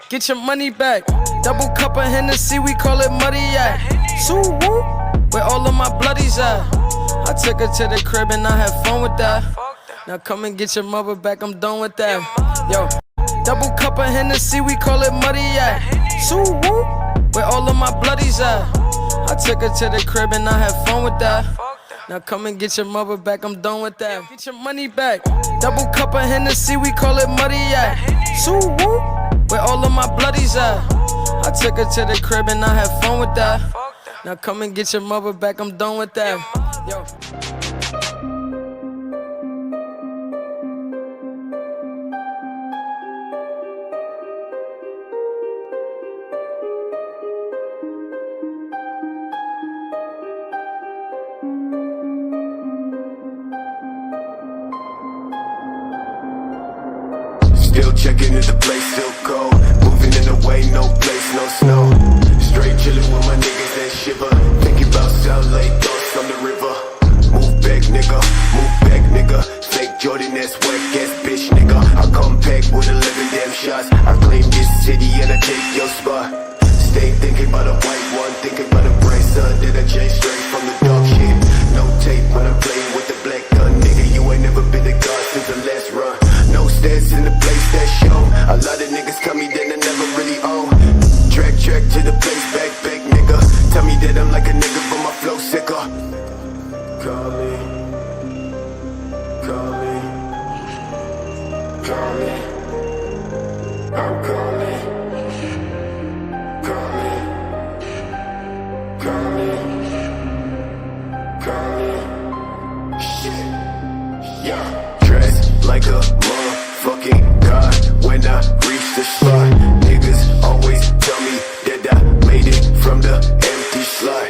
Get your money back. Double cup of Hennessy, we call it muddy yak. Sooo, where all of my bloodies at? I took her to the crib and I had fun with that. Now come and get your mother back, I'm done with that. Yo, double cup of Hennessy, we call it muddy yak. Sooo, where all of my bloodies at? I took her to the crib and I had fun with that. Now come and get your mother back, I'm done with that. Get your money back. Double cup of Hennessy, we call it muddy yak. Sooo, where all of my bloodies at? I took her to the crib and I had fun with that. Now come and get your mother back, I'm done with that. Yo. Still checking if the place still cold. Moving in the way, no place, no snow. Straight chillin' with my niggas that shiver. Thinking about South Lake, thoughts on the river. Move back, nigga, move back, nigga. Fake Jordan, that's whack ass bitch, nigga. I come back with 11 damn shots. I claim this city and I take your spot. Stay thinking about a white one, thinking about a bright sun. Then I change straight from the dark shit. No tape when I'm playing with the black gun, nigga. You ain't never been a god since the last run. No stats in the place that show. A lot of niggas call me then I never really own. Track to the place, back, nigga. Tell me that I'm like a nigga, but my flow sicker. Call me, call me, call me. I'm calling, call me, call me, call me. Shit, yeah. Dressed like a motherfucking god when I reach the spot. Niggas always tell me that I made it from the empty slot.